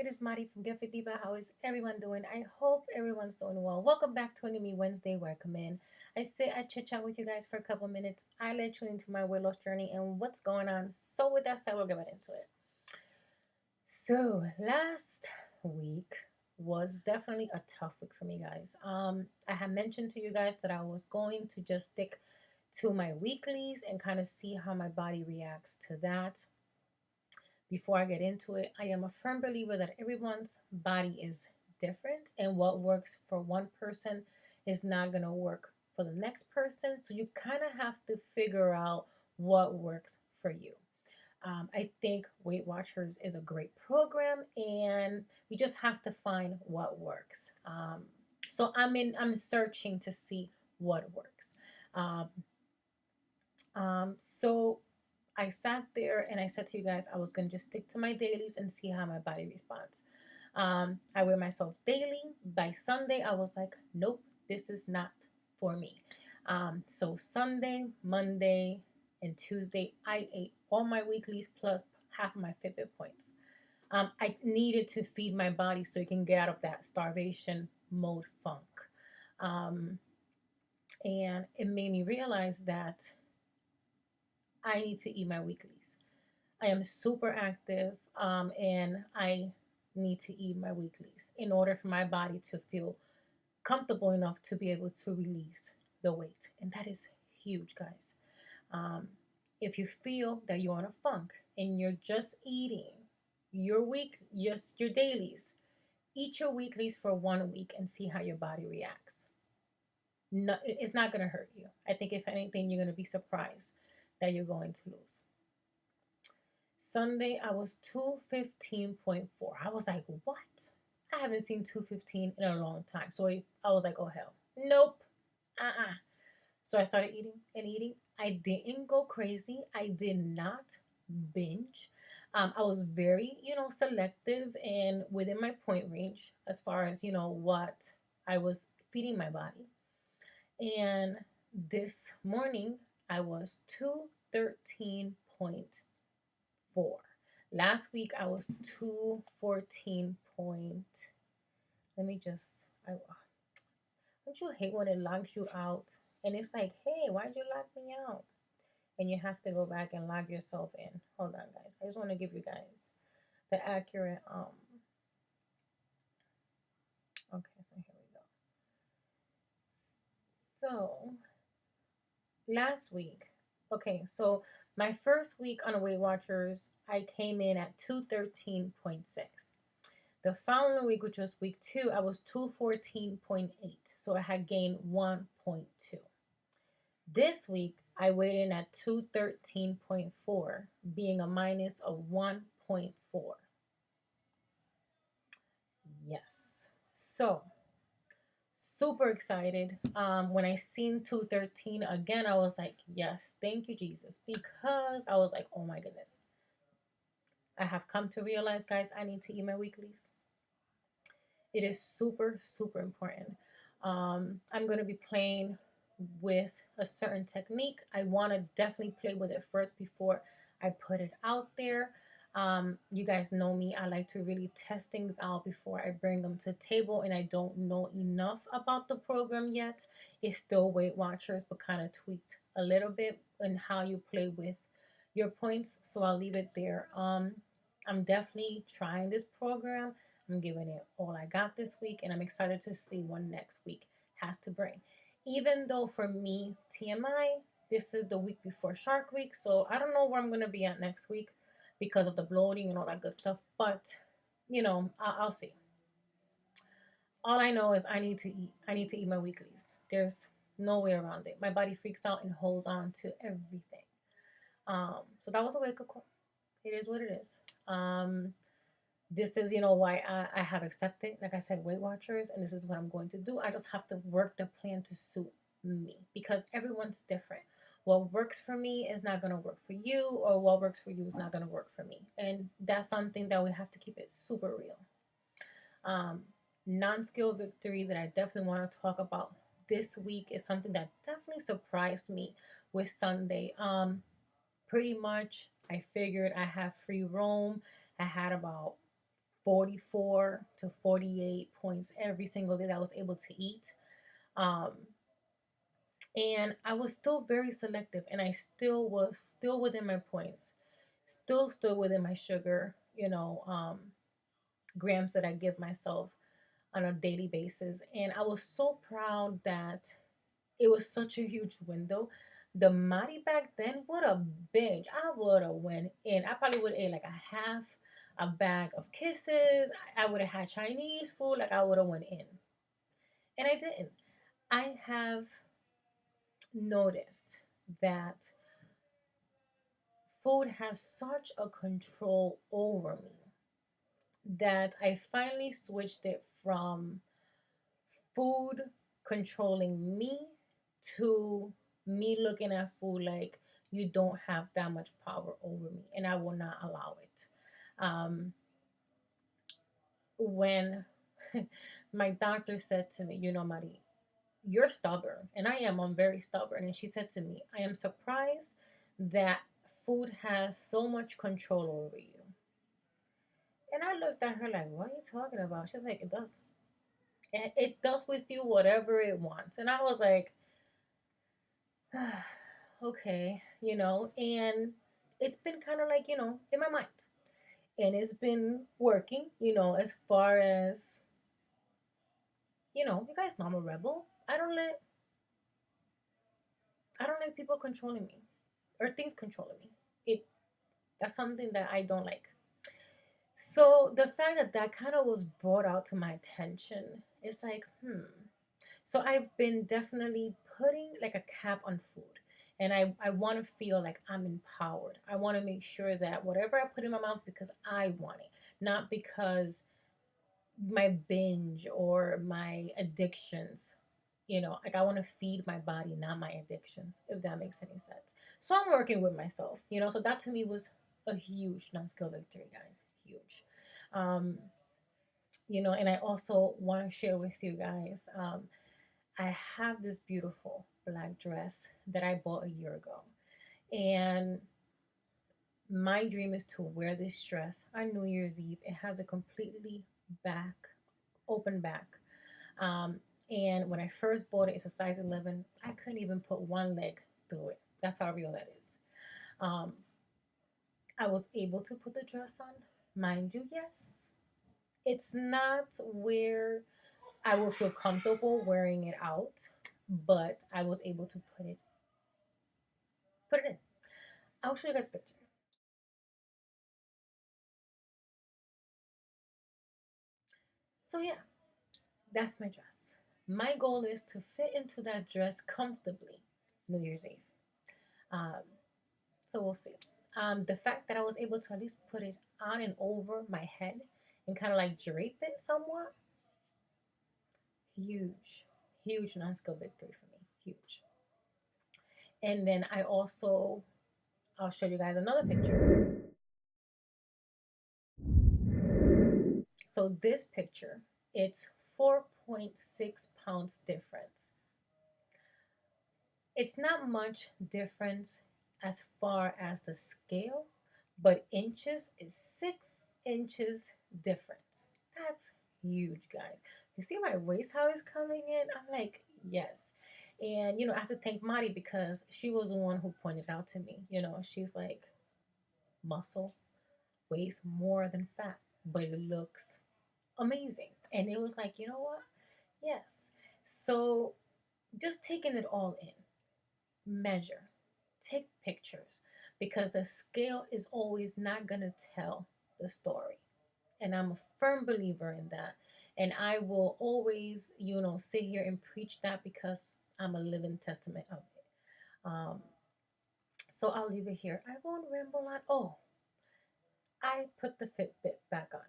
It is Mari from Get Fit Diva. How is everyone doing? I hope everyone's doing well. Welcome back to Enemy Wednesday, where I come in. I sit, I chit chat with you guys for a couple minutes. I let you into my weight loss journey and what's going on. So, with that said, we'll get right into it. So, last week was definitely a tough week for me, guys. I had mentioned to you guys that I was going to just stick to my weeklies and kind of see how my body reacts to that. Before I get into it, I am a firm believer that everyone's body is different, and what works for one person is not going to work for the next person. So you kind of have to figure out what works for you. I think Weight Watchers is a great program, and you just have to find what works. I'm searching to see what works. Um, so I sat there and I said to you guys I was going to just stick to my dailies and see how my body responds. I weigh myself daily. By Sunday, I was like, nope, this is not for me. So Sunday, Monday, and Tuesday, I ate all my weeklies plus half of my Fitbit points. I needed to feed my body so it can get out of that starvation mode funk. Um, and it made me realize that I need to eat my weeklies. I am super active, and I need to eat my weeklies in order for my body to feel comfortable enough to be able to release the weight. And that is huge, guys. Um, if you feel that you're on a funk and you're just eating your week, just your dailies, eat your weeklies for 1 week and see how your body reacts. No, it's not going to hurt you. I think if anything, you're going to be surprised that you're going to lose. Sunday, I was 215.4. I was like, what? I haven't seen 215 in a long time. So I was like, oh, hell. Nope. So I started eating and eating. I didn't go crazy. I did not binge. I was very, selective and within my point range as far as, what I was feeding my body. And this morning, I was 213.4. Last week I was 214 point. Let me just. Don't you hate when it logs you out and it's like, hey, why'd you log me out? And you have to go back and log yourself in. Hold on, guys. I just want to give you guys the accurate. Okay, so here we go. So last week, okay, so my first week on Weight Watchers, I came in at 213.6. The following week, which was week 2, I was 214.8. So I had gained 1.2. This week, I weighed in at 213.4, being a minus of 1.4. Yes. So, super excited. When I seen 213 again, I was like, yes, thank you, Jesus. Because I was like, oh my goodness. I have come to realize, guys, I need to eat my weeklies. It is super, super important. I'm going to be playing with a certain technique. I want to definitely play with it first before I put it out there. You guys know me. I like to really test things out before I bring them to the table, and I don't know enough about the program yet. It's still Weight Watchers, but kind of tweaked a little bit in how you play with your points. So I'll leave it there. I'm definitely trying this program. I'm giving it all I got this week, and I'm excited to see what next week has to bring. Even though for me, TMI, this is the week before Shark Week, so I don't know where I'm going to be at next week because of the bloating and all that good stuff, but, I'll see. All I know is I need to eat. I need to eat my weeklies. There's no way around it. My body freaks out and holds on to everything. So that was a wake-up call. It is what it is. This is, why I have accepted, like I said, Weight Watchers, and this is what I'm going to do. I just have to work the plan to suit me because everyone's different. What works for me is not going to work for you, or what works for you is not going to work for me. And that's something that we have to keep it super real. Non-skill victory that I definitely want to talk about this week is something that definitely surprised me with Sunday. Pretty much I figured I have free roam. I had about 44 to 48 points every single day that I was able to eat. Um, and I was still very selective, and I still was still within my points, still within my sugar, grams that I give myself on a daily basis. And I was so proud that it was such a huge window. The Mari back then would have binge. I would have went in. I probably would have ate like a half a bag of kisses. I would have had Chinese food. Like I would have went in, and I didn't. I have noticed that food has such a control over me that I finally switched it from food controlling me to me looking at food like you don't have that much power over me, and I will not allow it. When my doctor said to me, Marie, you're stubborn, and I am. I'm very stubborn. And she said to me, I am surprised that food has so much control over you. And I looked at her like, what are you talking about? She was like, it does. It does with you whatever it wants. And I was like, okay, and it's been kind of like, in my mind. And it's been working, as far as, you guys know I'm a rebel. I don't like people controlling me or things controlling me. It That's something that I don't like. So the fact that that kind of was brought out to my attention, it's like, So I've been definitely putting like a cap on food. And I want to feel like I'm empowered. I want to make sure that whatever I put in my mouth because I want it, not because my binge or my addictions, like I want to feed my body, not my addictions, if that makes any sense. So I'm working with myself, so that to me was a huge non-skill victory, guys. Huge. Um, and I also want to share with you guys. I have this beautiful black dress that I bought a year ago. And my dream is to wear this dress on New Year's Eve. It has a completely back, open back. Um, and when I first bought it, it's a size 11. I couldn't even put one leg through it. That's how real that is. Um, I was able to put the dress on. Mind you, yes. It's not where I will feel comfortable wearing it out, but I was able to put it in. I'll show you guys a picture. So yeah, that's my dress. My goal is to fit into that dress comfortably New Year's Eve. Um, so we'll see. The fact that I was able to at least put it on and over my head and kind of like drape it somewhat, huge, huge non-skill victory for me. Huge. And then I'll show you guys another picture. So this picture, it's 4.6 pounds difference. It's not much difference as far as the scale, but inches is 6 inches difference. That's huge, guys. You see my waist, how it's coming in? I'm like, yes. And, I have to thank Mari because she was the one who pointed out to me. She's like, muscle weighs more than fat, but it looks amazing. And it was like, you know what? Yes. So just taking it all in, measure, take pictures, because the scale is always not going to tell the story. And I'm a firm believer in that. And I will always, sit here and preach that because I'm a living testament of it. So I'll leave it here. I won't ramble on. Oh, I put the Fitbit back on.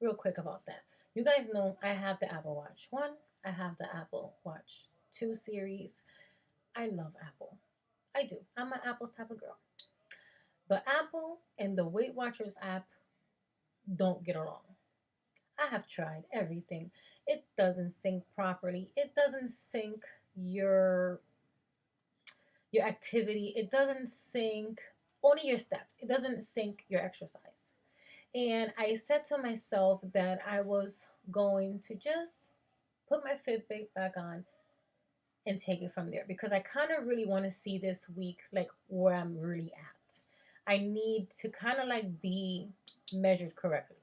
Real quick about that. You guys know I have the Apple Watch 1, I have the Apple Watch 2 series. I love Apple. I do. I'm an Apple's type of girl. But Apple and the Weight Watchers app don't get along. I have tried everything. It doesn't sync properly. It doesn't sync your activity. It doesn't sync only your steps. It doesn't sync your exercise. And I said to myself that I was going to just put my Fitbit back on and take it from there, because I kind of really want to see this week like where I'm really at. I need to kind of like be measured correctly.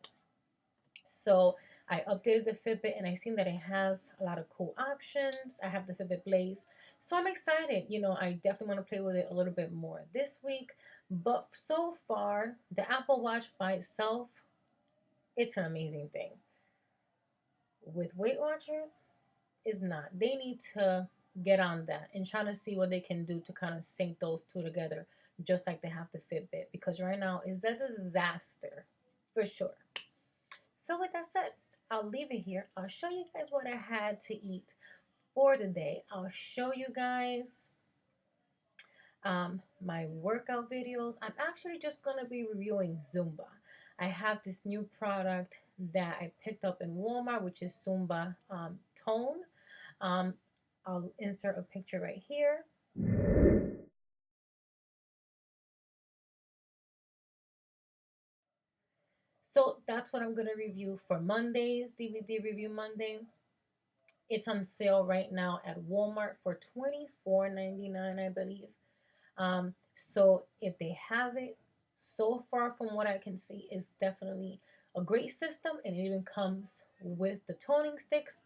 So I updated the Fitbit and I seen that it has a lot of cool options. I have the Fitbit Blaze. So I'm excited. I definitely want to play with it a little bit more this week. But so far, the Apple Watch by itself, it's an amazing thing. With Weight Watchers, is not. They need to get on that and try to see what they can do to kind of sync those two together, just like they have the Fitbit. Because right now is a disaster for sure. So with that said, I'll leave it here. I'll show you guys what I had to eat for today. I'll show you guys my workout videos. I'm actually just gonna be reviewing Zumba. I have this new product that I picked up in Walmart, which is Zumba Tone. Um, I'll insert a picture right here. So that's what I'm going to review for Monday's DVD Review Monday. It's on sale right now at Walmart for $24.99, I believe. So if they have it, so far from what I can see, is definitely a great system, and it even comes with the toning sticks.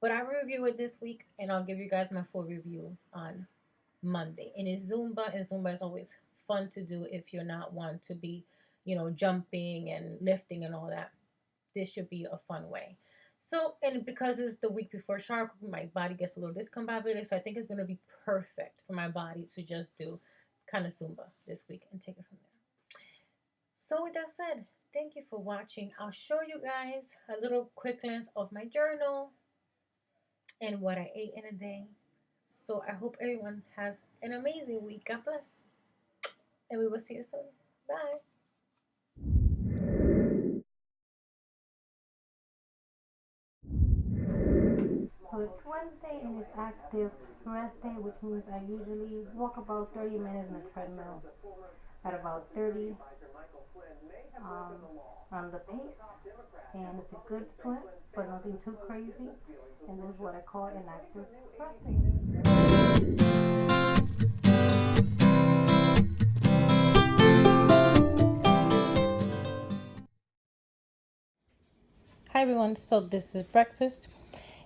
But I will review it this week, and I'll give you guys my full review on Monday. And it's Zumba, and Zumba is always fun to do if you're not one to be, jumping and lifting and all that. This should be a fun way. So, and because it's the week before Shark, my body gets a little discombobulated. So I think it's going to be perfect for my body to just do kind of Zumba this week and take it from there. So with that said, thank you for watching. I'll show you guys a little quick glance of my journal and what I ate in a day. So I hope everyone has an amazing week. God bless. And we will see you soon. Bye. So it's Wednesday and it's active rest day, which means I usually walk about 30 minutes in the treadmill at about 30 on the pace. And it's a good sweat, but nothing too crazy. And this is what I call an active rest day. Hi everyone, so this is breakfast.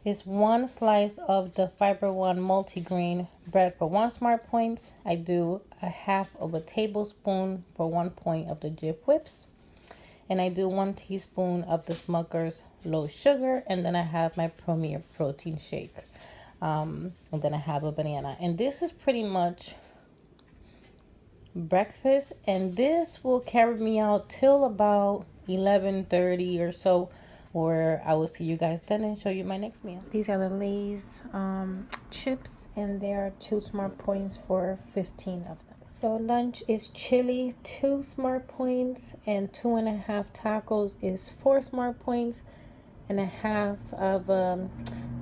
It's one slice of the Fiber One multigrain bread for 1 smart points. I do a half of a tablespoon for 1 point of the Jif Whips. And I do 1 teaspoon of the Smucker's low sugar. And then I have my Premier protein shake. And then I have a banana. And this is pretty much breakfast. And this will carry me out till about 11:30 or so, where I will see you guys then and show you my next meal. These are the Lay's chips, and there are 2 smart points for 15 of them. So lunch is chili, 2 smart points, and 2.5 tacos is 4 smart points, and a half of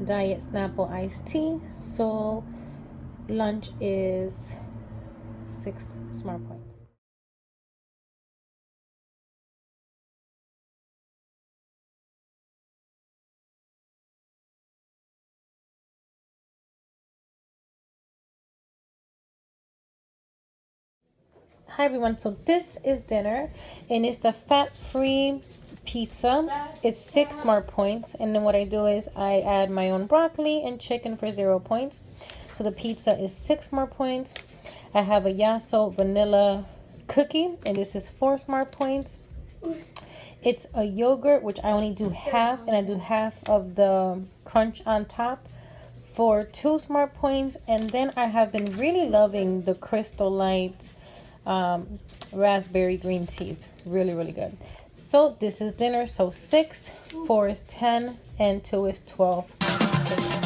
Diet Snapple iced tea. So lunch is 6 smart points. Hi everyone, so this is dinner, and it's the fat-free pizza. It's 6 smart points, and then what I do is I add my own broccoli and chicken for 0 points. So the pizza is 6 smart points. I have a Yasso vanilla cookie, and this is 4 smart points. It's a yogurt, which I only do half, and I do half of the crunch on top for 2 smart points. And then I have been really loving the Crystal Light raspberry green tea. It's really, really good. So this is dinner. So 6, 4 is 10, and 2 is 12.